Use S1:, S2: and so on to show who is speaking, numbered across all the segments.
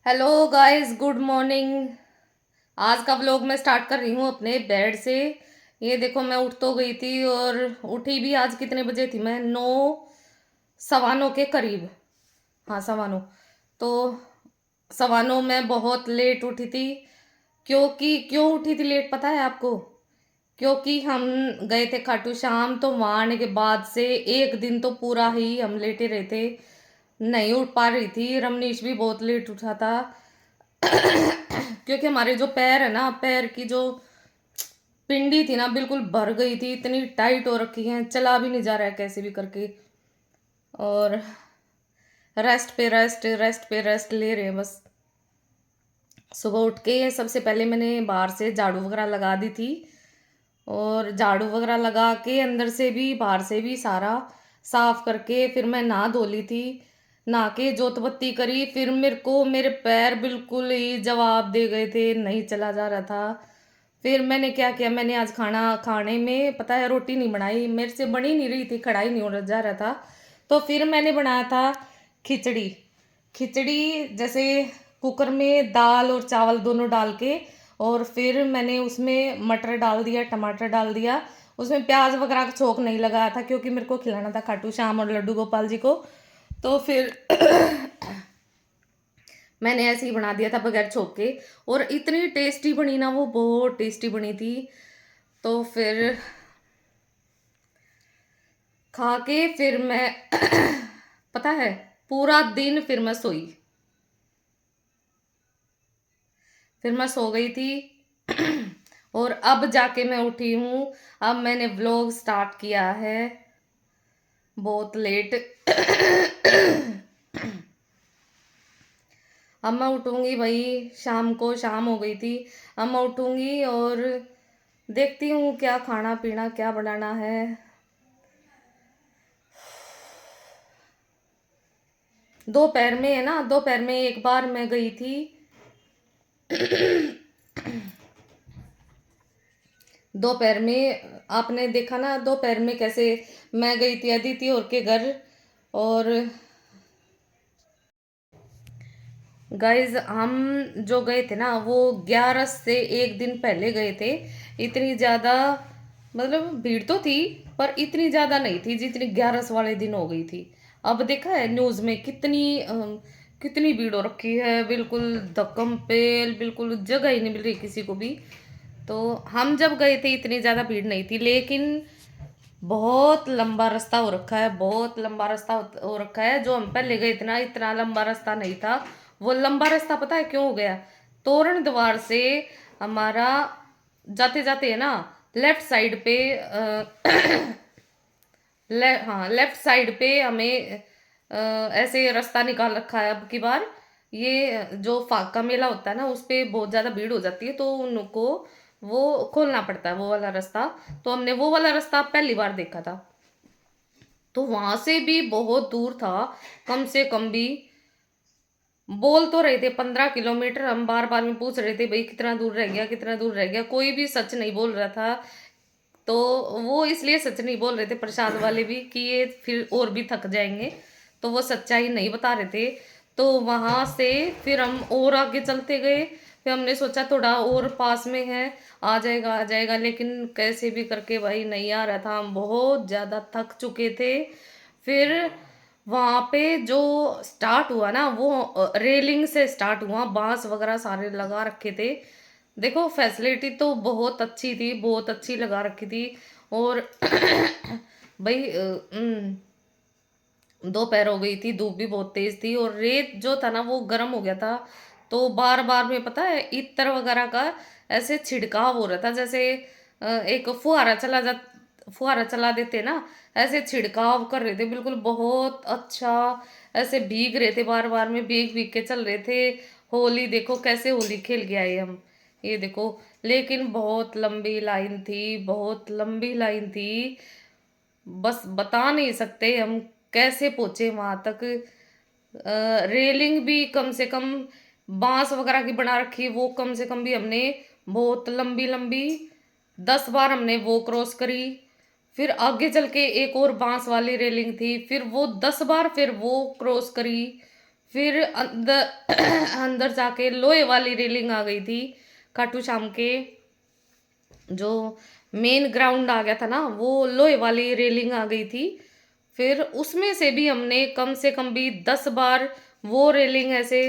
S1: Hello guys, good morning. आज का vlog मैं स्टार्ट कर रही हूँ अपने बेड से। ये देखो, मैं उठ तो गई थी और उठी भी आज कितने बजे थी मैं? 9 सवा 9 के करीब। हाँ, सवा 9। तो सवा 9 में बहुत लेट उठी थी। क्यों उठी थी लेट, पता है आपको? क्योंकि हम गए थे खाटू श्याम, तो वहाँ आने के बाद से एक दिन तो पूरा ही हम लेटे रहे थे। नहीं उठ पा रही थी। रमनीश भी बहुत लेट उठा था। क्योंकि हमारे जो पैर है ना, पैर की जो पिंडी थी ना, बिल्कुल भर गई थी। इतनी टाइट हो रखी है, चला भी नहीं जा रहा है कैसे भी करके। और रेस्ट पे रेस्ट, रेस्ट पे रेस्ट ले रहे हैं बस। सुबह उठ के सबसे पहले मैंने बाहर से झाड़ू वगैरह लगा दी थी। और झाड़ू वगैरह लगा के अंदर से भी बाहर से भी सारा साफ करके फिर मैं नहा धो ली थी। नहा के जोत बत्ती करी। फिर मेरे को मेरे पैर बिल्कुल ही जवाब दे गए थे, नहीं चला जा रहा था। फिर मैंने क्या किया, मैंने आज खाना खाने में पता है रोटी नहीं बनाई, मेरे से बनी नहीं रही थी, कढ़ाई नहीं हो जा रहा था। तो फिर मैंने बनाया था खिचड़ी। खिचड़ी जैसे कुकर में दाल और चावल दोनों डाल के, और फिर मैंने उसमें मटर डाल दिया, टमाटर डाल दिया। उसमें प्याज वगैरह का छोंक नहीं लगाया था क्योंकि मेरे को खिलाना था खाटू श्याम और लड्डू गोपाल जी को। तो फिर मैंने ऐसे ही बना दिया था बगैर छोंक के। और इतनी टेस्टी बनी ना, वो बहुत टेस्टी बनी थी। तो फिर खा के फिर मैं पता है, पूरा दिन फिर मैं सोई। फिर मैं सो गई थी। और अब जाके मैं उठी हूँ। अब मैंने व्लॉग स्टार्ट किया है बहुत लेट। अब मैं उठूंगी भाई, शाम को शाम हो गई थी। अब मैं उठूंगी और देखती हूँ क्या खाना पीना क्या बनाना है। दोपहर में है ना, दोपहर में एक बार मैं गई थी। दोपहर में आपने देखा ना, दोपहर में कैसे मैं गई थी अदिति और के घर। और गाइज हम जो गए थे ना, वो 11 से एक दिन पहले गए थे। इतनी ज़्यादा मतलब भीड़ तो थी, पर इतनी ज़्यादा नहीं थी जितनी 11 वाले दिन हो गई थी। अब देखा है न्यूज़ में कितनी भीड़ हो रखी है, बिल्कुल धक्कम पेल, बिल्कुल जगह ही नहीं मिल रही किसी को भी। तो हम जब गए थे इतनी ज़्यादा भीड़ नहीं थी, लेकिन बहुत लंबा रास्ता हो रखा है, बहुत लंबा रास्ता हो रखा है। जो हम पहले गए थे ना, इतना लंबा रास्ता नहीं था। वो लंबा रास्ता पता है क्यों हो गया? तोरण द्वार से हमारा जाते जाते है ना, लेफ्ट साइड पे हाँ, लेफ्ट साइड पे हमें ऐसे रास्ता निकाल रखा है अब की बार। ये जो फाग का मेला होता है ना, उस पे बहुत ज़्यादा भीड़ हो जाती है, तो उनको वो खोलना पड़ता है वो वाला रास्ता। तो हमने वो वाला रास्ता पहली बार देखा था। तो वहां से भी बहुत दूर था, कम से कम भी बोल तो रहे थे 15 किलोमीटर। हम बार बार में पूछ रहे थे भाई कितना दूर रह गया, कितना दूर रह गया, कोई भी सच नहीं बोल रहा था। तो वो इसलिए सच नहीं बोल रहे थे प्रसाद वाले भी कि ये फिर और भी थक जाएंगे, तो वो सच्चाई नहीं बता रहे थे। तो वहां से फिर हम और आगे चलते गए। फिर हमने सोचा थोड़ा और पास में है, आ जाएगा आ जाएगा, लेकिन कैसे भी करके भाई नहीं आ रहा था। हम बहुत ज़्यादा थक चुके थे। फिर वहाँ पे जो स्टार्ट हुआ ना, वो रेलिंग से स्टार्ट हुआ, बांस वगैरह सारे लगा रखे थे। देखो फैसिलिटी तो बहुत अच्छी थी, बहुत अच्छी लगा रखी थी। और भाई दोपहर हो गई थी, धूप भी बहुत तेज थी, और रेत जो था ना वो गर्म हो गया था। तो बार बार में पता है इत्र वगैरह का ऐसे छिड़काव हो रहा था, जैसे एक फुहारा चला देते ना, ऐसे छिड़काव कर रहे थे बिल्कुल बहुत अच्छा। ऐसे भीग रहे थे, बार बार में भीग भीग के चल रहे थे। होली देखो कैसे होली खेल के आए हम, ये देखो। लेकिन बहुत लंबी लाइन थी, बहुत लंबी लाइन थी। बस बता नहीं सकते हम कैसे पहुंचे वहां तक। रेलिंग भी कम से कम बांस वगैरह की बना रखी है, वो कम से कम भी हमने बहुत लंबी लंबी 10 बार हमने वो क्रॉस करी। फिर आगे चल के एक और बांस वाली रेलिंग थी, फिर वो 10 बार फिर वो क्रॉस करी। फिर अंदर अंदर जाके लोहे वाली रेलिंग आ गई थी। खाटू श्याम के जो मेन ग्राउंड आ गया था ना, वो लोहे वाली रेलिंग आ गई थी। फिर उसमें से भी हमने कम से कम भी 10 बार वो रेलिंग ऐसे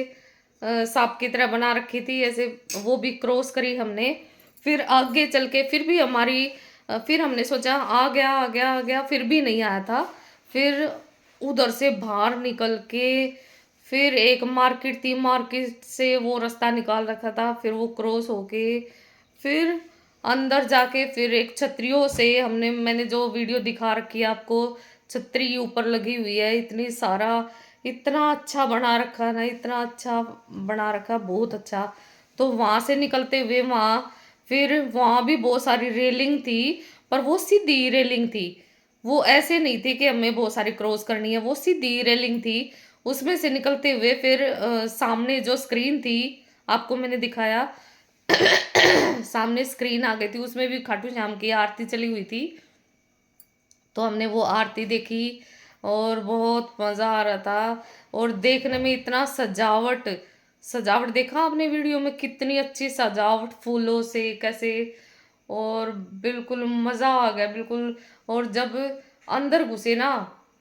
S1: सांप की तरह बना रखी थी, ऐसे वो भी क्रॉस करी हमने। फिर आगे चल के फिर भी हमारी फिर हमने सोचा आ गया आ गया आ गया, फिर भी नहीं आया था। फिर उधर से बाहर निकल के फिर एक मार्केट थी, मार्केट से वो रास्ता निकाल रखा था, फिर वो क्रॉस होके फिर अंदर जाके फिर एक छतरियों से हमने, मैंने जो वीडियो दिखा रखी है आपको, छतरी ऊपर लगी हुई है, इतनी सारा, इतना अच्छा बना रखा ना, इतना अच्छा बना रखा, बहुत अच्छा। तो वहां से निकलते हुए वहां फिर वहां भी बहुत सारी रेलिंग थी, पर वो सीधी रेलिंग थी। वो ऐसे नहीं थी कि हमें बहुत सारी क्रॉस करनी है, वो सीधी रेलिंग थी। उसमें से निकलते हुए फिर सामने जो स्क्रीन थी, आपको मैंने दिखाया सामने स्क्रीन आ गई थी, उसमें भी खाटू श्याम की आरती चली हुई थी। तो हमने वो आरती देखी और बहुत मज़ा आ रहा था। और देखने में इतना सजावट, सजावट देखा आपने वीडियो में, कितनी अच्छी सजावट फूलों से कैसे, और बिल्कुल मज़ा आ गया बिल्कुल। और जब अंदर घुसे ना,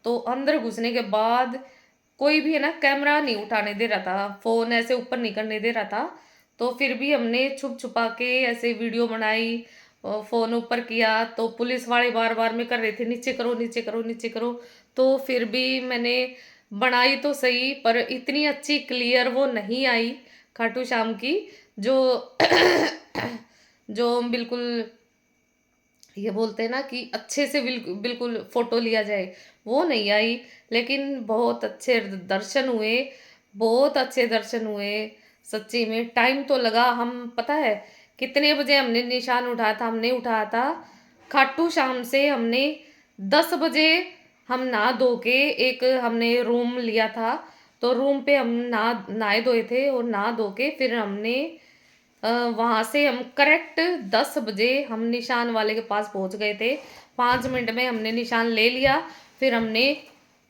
S1: तो अंदर घुसने के बाद कोई भी है ना कैमरा नहीं उठाने दे रहा था, फोन ऐसे ऊपर नहीं करने दे रहा था। तो फिर भी हमने छुप छुपा के ऐसे वीडियो बनाई और फोन ऊपर किया। तो पुलिस वाले बार बार में कर रहे थे नीचे करो नीचे करो नीचे करो, तो फिर भी मैंने बनाई तो सही, पर इतनी अच्छी क्लियर वो नहीं आई खाटू श्याम की, जो जो बिल्कुल ये बोलते हैं ना कि अच्छे से बिल्कुल बिल्कुल फोटो लिया जाए, वो नहीं आई। लेकिन बहुत अच्छे दर्शन हुए, बहुत अच्छे दर्शन हुए। सच्ची में टाइम तो लगा, हम पता है कितने बजे हमने निशान उठाया था, हमने उठाया था खाटू श्याम से हमने 10 बजे। हम नहा धो के एक हमने रूम लिया था, तो रूम पे हम नहाए धोए थे, और नहा धो के फिर हमने वहां से हम करेक्ट 10 बजे हम निशान वाले के पास पहुंच गए थे। 5 मिनट में हमने निशान ले लिया। फिर हमने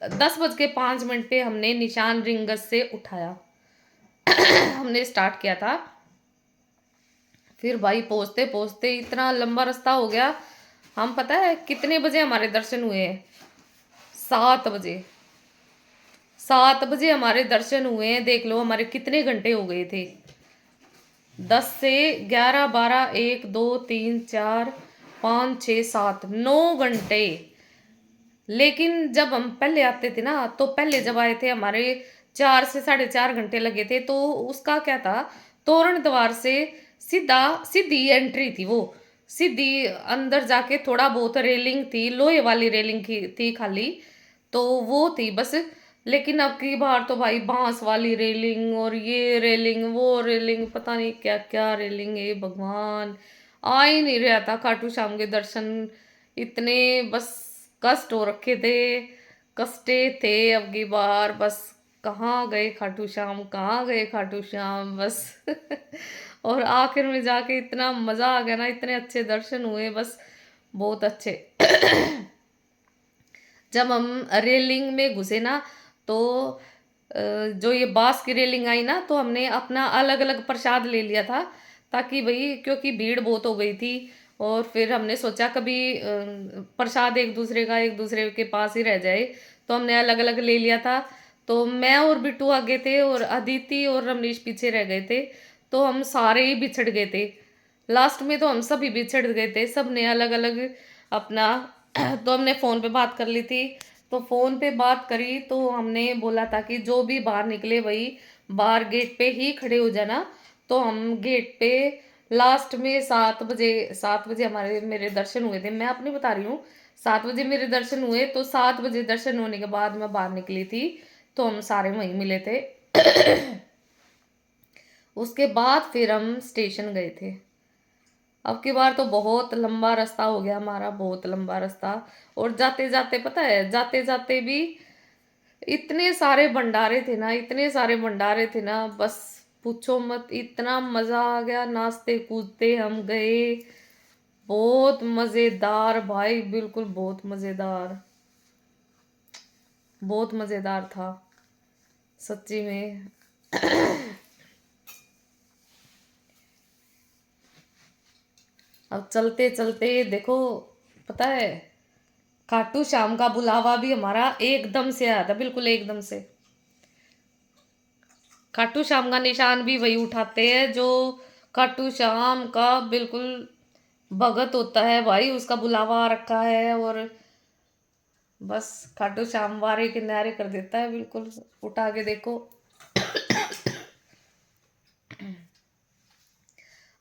S1: 10 बज के 5 मिनट पे हमने निशान रिंगस से उठाया हमने स्टार्ट किया था। फिर भाई पहुंचते पहुंचते इतना लंबा रास्ता हो गया। हम पता है कितने बजे हमारे दर्शन हुए हैं? 7 बजे। 7 बजे हमारे दर्शन हुए हैं, देख लो हमारे कितने घंटे हो गए थे। 10 से 11, 12, 1, 2, 3, 4, 5, 6, 7, 9 घंटे। लेकिन जब हम पहले आते थे ना, तो पहले जब आए थे हमारे 4 से 4.5 घंटे लगे थे। तो उसका क्या था, तोरण द्वार से सीधा सीधी एंट्री थी वो, सीधी अंदर जाके थोड़ा बहुत रेलिंग थी, लोहे वाली रेलिंग की थी खाली, तो वो थी बस। लेकिन अब की बार तो भाई बांस वाली रेलिंग और ये रेलिंग वो रेलिंग, पता नहीं क्या क्या रेलिंग है, भगवान आ ही नहीं रहा था खाटू श्याम के दर्शन। इतने बस कष्ट हो रखे थे, कष्टे थे अब की बार बस। कहाँ गए खाटू श्याम, कहाँ गए खाटू श्याम बस और आखिर में जाके इतना मजा आ गया ना, इतने अच्छे दर्शन हुए बस, बहुत अच्छे जब हम रेलिंग में घुसे ना, तो जो ये बांस की रेलिंग आई ना, तो हमने अपना अलग अलग प्रसाद ले लिया था, ताकि भाई क्योंकि भीड़ बहुत हो गई थी। और फिर हमने सोचा कभी प्रसाद एक दूसरे का एक दूसरे के पास ही रह जाए, तो हमने अलग अलग ले लिया था। तो मैं और बिट्टू आगे थे और अदिति और रमनीश पीछे रह गए थे, तो हम सारे ही बिछड़ गए थे। लास्ट में तो हम सभी बिछड़ गए थे, सब ने अलग अलग अपना तो हमने फ़ोन पे बात कर ली थी। तो फ़ोन पे बात करी तो हमने बोला था कि जो भी बाहर निकले वही बाहर गेट पे ही खड़े हो जाना। तो हम गेट पे लास्ट में 7 बजे, 7 बजे हमारे मेरे दर्शन हुए थे, मैं अपनी बता रही हूँ। 7 बजे मेरे दर्शन हुए, तो 7 बजे दर्शन होने के बाद मैं बाहर निकली थी, तो हम सारे वहीं मिले थे उसके बाद फिर हम स्टेशन गए थे। अब की बार तो बहुत लंबा रास्ता हो गया हमारा, बहुत लंबा रास्ता। और जाते जाते पता है, जाते जाते भी इतने सारे भंडारे थे ना, इतने सारे भंडारे थे ना, बस पूछो मत, इतना मजा आ गया, नाचते कूदते हम गए। बहुत मजेदार भाई, बिल्कुल बहुत मजेदार, बहुत मजेदार था। सच्ची में। अब चलते चलते देखो, पता है, खाटू श्याम का बुलावा भी हमारा एकदम से आया था, बिल्कुल एकदम से। खाटू श्याम का निशान भी वही उठाते हैं जो खाटू श्याम का बिल्कुल भगत होता है भाई, उसका बुलावा आ रखा है, और बस खाटू श्याम वारे किनारे कर देता है बिल्कुल, उठा के देखो।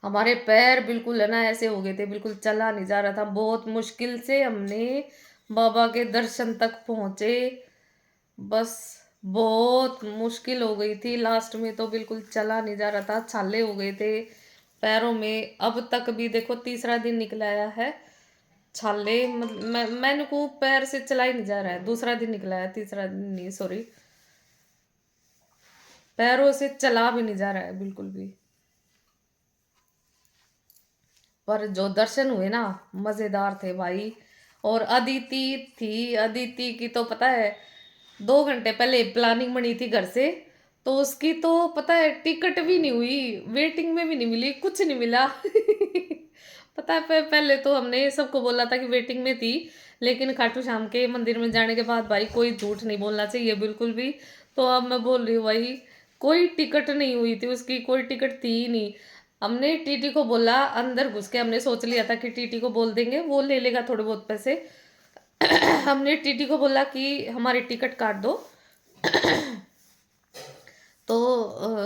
S1: हमारे पैर बिल्कुल है ना ऐसे हो गए थे, बिल्कुल चला नहीं जा रहा था, बहुत मुश्किल से हमने बाबा के दर्शन तक पहुंचे। बस बहुत मुश्किल हो गई थी, लास्ट में तो बिल्कुल चला नहीं जा रहा था, छाले हो गए थे पैरों में। अब तक भी देखो तीसरा दिन निकला आया है, छाले, मतलब मैंने को पैर से चला ही नहीं जा रहा है, दूसरा दिन निकला है, तीसरा दिन नहीं, सॉरी, पैरों से चला भी नहीं जा रहा है बिल्कुल भी। पर जो दर्शन हुए ना, मजेदार थे भाई। और अदिति थी, अदिति की तो पता है 2 घंटे पहले प्लानिंग बनी थी घर से, तो उसकी तो पता है टिकट भी नहीं हुई, वेटिंग में भी नहीं मिली, कुछ नहीं मिला। पता है पहले तो हमने सबको बोला था कि वेटिंग में थी, लेकिन खाटू श्याम के मंदिर में जाने के बाद भाई कोई झूठ नहीं बोलना चाहिए बिल्कुल भी। तो अब मैं बोल रही हूँ भाई, कोई टिकट नहीं हुई थी उसकी, कोई टिकट थी ही नहीं। हमने टीटी को बोला, अंदर घुस के हमने सोच लिया था कि टीटी को बोल देंगे, वो ले लेगा थोड़े बहुत पैसे। हमने टीटी को बोला कि हमारी टिकट काट दो। तो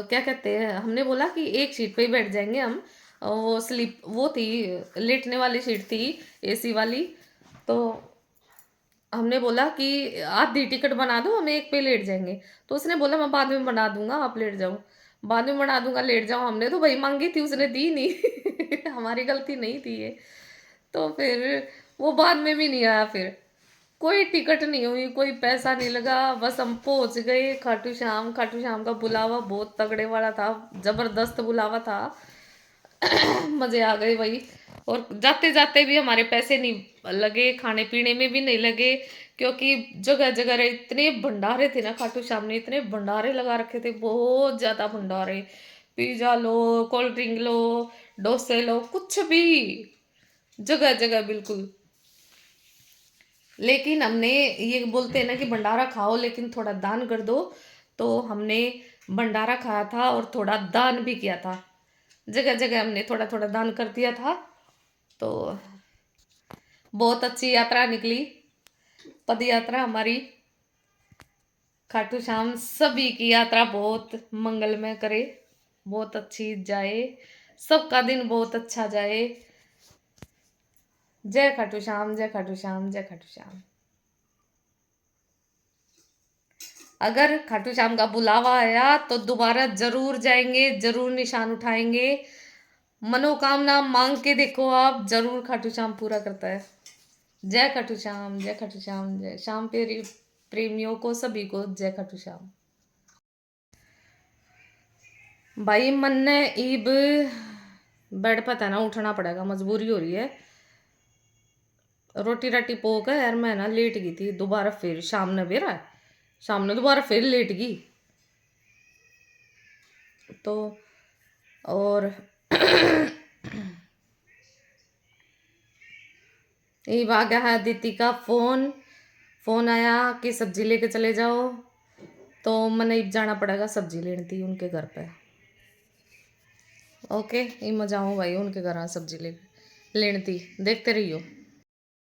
S1: क्या कहते हैं, हमने बोला कि एक सीट पे ही बैठ जाएंगे हम, वो स्लीप वो थी, लेटने वाली सीट थी, एसी वाली। तो हमने बोला कि आधी टिकट बना दो, हम एक पे लेट जाएंगे। तो उसने बोला मैं बाद में बना दूंगा, आप लेट जाओ, बाद में बना दूंगा, लेट जाओ। हमने तो भाई मांगी थी, उसने दी नहीं। हमारी गलती नहीं थी ये। तो फिर वो बाद में भी नहीं आया, फिर कोई टिकट नहीं हुई, कोई पैसा नहीं लगा, बस हम पहुंच गए खाटू श्याम। खाटू श्याम का बुलावा बहुत तगड़े वाला था, जबरदस्त बुलावा था। मजे आ गए भाई। और जाते जाते भी हमारे पैसे नहीं लगे, खाने पीने में भी नहीं लगे, क्योंकि जगह जगह इतने भंडारे थे ना, खाटू श्याम ने इतने भंडारे लगा रखे थे, बहुत ज्यादा भंडारे। पिज्जा लो, कोल्ड ड्रिंक लो, डोसे लो, कुछ भी, जगह जगह बिल्कुल। लेकिन हमने, ये बोलते हैं ना कि भंडारा खाओ लेकिन थोड़ा दान कर दो, तो हमने भंडारा खाया था और थोड़ा दान भी किया था, जगह जगह हमने थोड़ा थोड़ा दान कर दिया था। तो बहुत अच्छी यात्रा निकली, पद यात्रा हमारी। खाटू श्याम सभी की यात्रा बहुत मंगलमय करे, बहुत अच्छी जाए, सबका दिन बहुत अच्छा जाए। जय खाटू श्याम, जय खाटू श्याम, जय खाटू श्याम। अगर खाटू श्याम का बुलावा आया तो दोबारा जरूर जाएंगे, जरूर निशान उठाएंगे। मनोकामना मांग के देखो आप, जरूर खाटू श्याम पूरा करता है। जय खाटू श्याम, जय खाटू श्याम, जय श्याम पेरी प्रेमियों को सभी को जय खाटू श्याम। भाई मन ने ईब बेड पता ना उठना पड़ेगा, मजबूरी हो रही है। रोटी राटी पोक है यार, मैं ना लेट गई थी दोबारा, फिर शाम ने बेरा, शाम ने दोबारा फिर लेट गई। तो और यही आ गया है दीदी का फोन, फोन आया कि सब्जी लेके चले जाओ, तो मैंने जाना पड़ेगा सब्जी लेनी थी उनके घर पे। ओके, ये मैं जाऊँ भाई उनके घर सब्जी लेनी थी, देखते रहियो।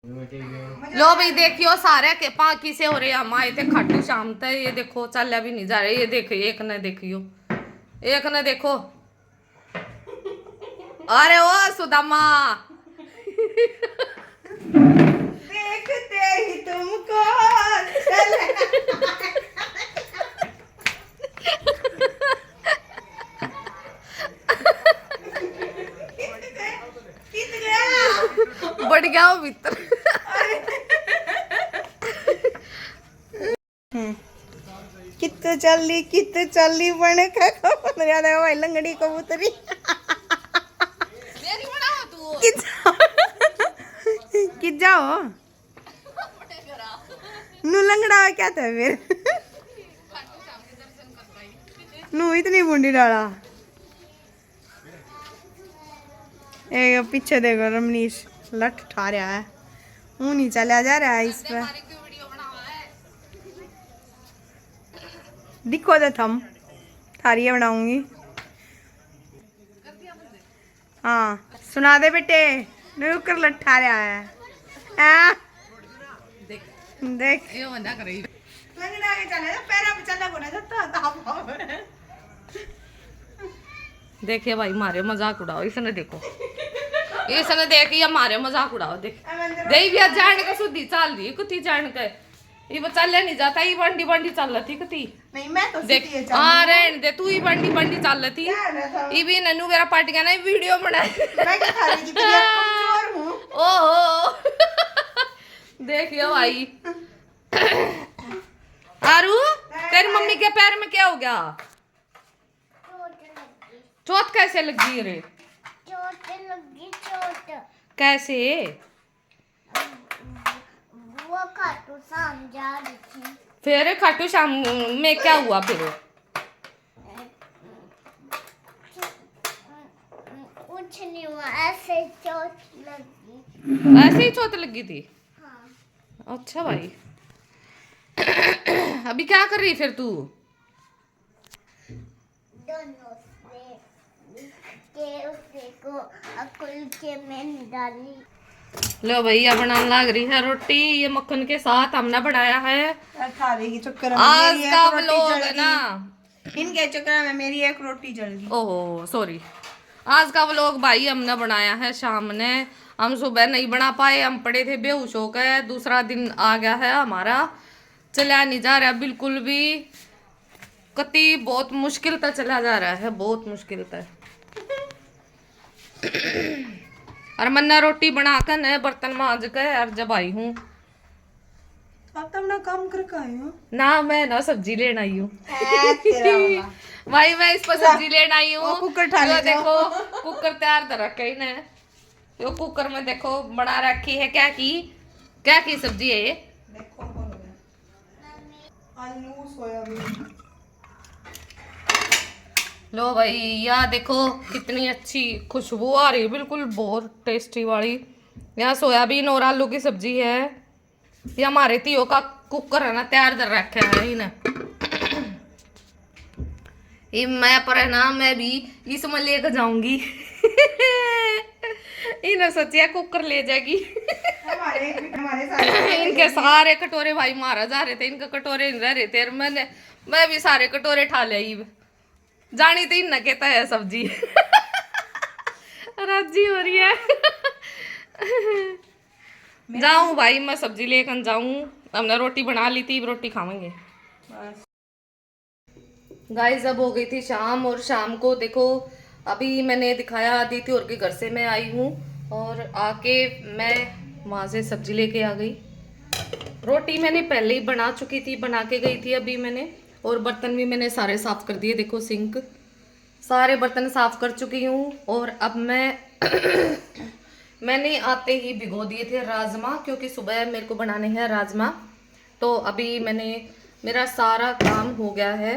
S1: लो भाई देखियो, सारे के पाकी से हो रहे हम आए थे खाटू शाम तक, ये देखो चल भी नहीं जा रहे, ये देखो एक ने देखियो, एक ने देखो, अरे ओ सुदामा।
S2: देखते ही तुमको
S1: बढ़ गया वो भीतर।
S2: कित चली बने भाई लंगड़ी कबूतरी कि जाओ नु लंगड़ा क्या था फिर। नू इतनी बूंदी डाला। एक पीछे देखो रमनीश लठ ठा रहा है, ऊँ नहीं चला जा रहा है इस पे। दिखो तो थम थारी बनाऊंगी। हाँ सुना दे बेटे, नूकर लठा रहा है। आ? देख
S1: ये मना कर रही
S2: लंगड़ा के चले पैरा पे चला कोना जाता।
S1: देखिए भाई मारे मजाक उड़ाओ, इसने देखो, इसने देख ये मारे मजाक उड़ाओ। देख दे भी जान के सुधी चल दी कुती जान के, ये वो चले नहीं जाता, ये बंडी बंडी चल रही कती।
S2: नहीं मैं तो
S1: देख
S2: सीधी है
S1: हाँ रहने दे, तू ही बंडी बंडी चल रही। ये भी नन्नू मेरा पार्टी का ना वीडियो बनाए।
S2: मैं क्या खा रही थी कमजोर हूँ।
S1: ओहो देखियो भाई। आरू तेरी मम्मी के पैर में क्या हो गया? चोट कैसे लगी रे?
S3: चोट लगी चोट।
S1: कैसे?
S3: वो खाटू शाम जा रही थी।
S1: फिर खाटू श्याम में क्या हुआ फिर?
S3: कुछ नहीं हुआ, ऐसे ही चोट लगी।
S1: ऐसे ही चोट लगी थी?
S3: हाँ।
S1: अच्छा भाई। अभी क्या कर रही फिर तू?
S3: दोनों से के उसे को अकुल के में डाली।
S1: लो भैया बनाने लग रही है रोटी, ये मक्खन के साथ हमने बनाया है।
S2: खा रही चक्कर में
S1: आज
S2: मेरी
S1: का
S2: एक रोटी
S1: व्लॉग
S2: जल
S1: है
S2: गई।
S1: ना,
S2: इनके चक्कर में मेरी एक रोटी जल गई।
S1: ओहो सॉरी। आज का व्लॉग भाई हमने बनाया है शाम ने, हम सुबह नहीं बना पाए, हम पड़े थे बेहोश होकर। दूसरा दिन आ गया है हमारा, चला नहीं जा रहा बिल्कुल भी, कति बहुत मुश्किल तक चला जा रहा है, बहुत मुश्किल तक। और मन्ना रोटी बनाकर न बर्तन मांज कर और जब आई हूँ।
S2: आप तो अपना काम करके आए हो
S1: ना मैं ना सब्जी लेने आई हूँ।
S2: तेरा वाला।
S1: भाई मैं इस पर सब्जी लेने आई हूँ।
S2: वो कुकर ठा ले
S1: यो
S2: जाओ।
S1: देखो कुकर तैयार कर रखा है इन्हें, यो कुकर में देखो बना रखी है, क्या की सब्जी है ये?
S2: देखो आलू सोयाबीन।
S1: लो भाई यहाँ देखो कितनी अच्छी खुशबू आ रही है, बिल्कुल बहुत टेस्टी वाली। यहाँ सोयाबीन और आलू की सब्जी है। ये हमारे तीयो का कुकर है ना, तैयार कर रखा है इन्हें। ये मैं पर है ना, मैं भी इसमें लेकर जाऊंगी। इन्हें सोचिया कुकर ले जाएगी।
S2: हमारे सारे
S1: इनके सारे कटोरे भाई मारा जा रहे थे, इनके कटोरे नहीं रह रहे थे। मैं भी सारे कटोरे ठा ले जानी तो इन कहता है सब्जी। राजी हो रही है। जाऊं भाई मैं सब्जी लेकर जाऊं, हमने रोटी बना ली थी, रोटी खाएंगे। गाइस अब हो गई थी शाम, और शाम को देखो अभी मैंने दिखाया आदित्य और के घर से मैं आई हूँ, और आके मैं वहाँ से सब्जी लेके आ गई। रोटी मैंने पहले ही बना चुकी थी, बना के गई थी अभी मैंने, और बर्तन भी मैंने सारे साफ कर दिए। देखो सिंक सारे बर्तन साफ कर चुकी हूँ। और अब मैंने आते ही भिगो दिए थे राजमा, क्योंकि सुबह मेरे को बनाने हैं राजमा। तो अभी मेरा सारा काम हो गया है।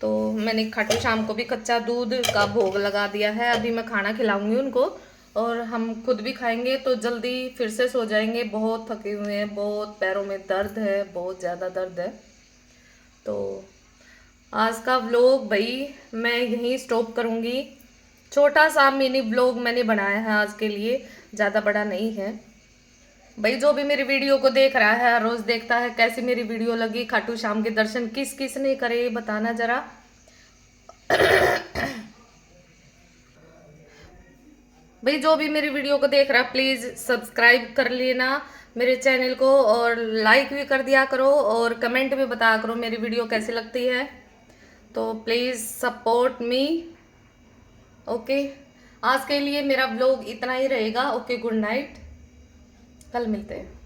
S1: तो मैंने खाटू श्याम को भी कच्चा दूध का भोग लगा दिया है। अभी मैं खाना खिलाऊंगी उनको, और हम खुद भी खाएंगे, तो जल्दी फिर से सो जाएंगे। बहुत थके हुए हैं, बहुत पैरों में दर्द है, बहुत ज़्यादा दर्द है। तो आज का व्लॉग भाई मैं यहीं स्टॉप करूँगी। छोटा सा मिनी व्लॉग मैंने बनाया है आज के लिए, ज़्यादा बड़ा नहीं है। भाई जो भी मेरी वीडियो को देख रहा है, रोज़ देखता है, कैसी मेरी वीडियो लगी, खाटू श्याम के दर्शन किस किस ने करे बताना ज़रा। भाई जो भी मेरी वीडियो को देख रहा है प्लीज़ सब्सक्राइब कर लेना मेरे चैनल को, और लाइक भी कर दिया करो, और कमेंट भी बताया करो मेरी वीडियो कैसी लगती है। तो प्लीज़ सपोर्ट मी। ओके आज के लिए मेरा व्लॉग इतना ही रहेगा। ओके गुड नाइट, कल मिलते हैं।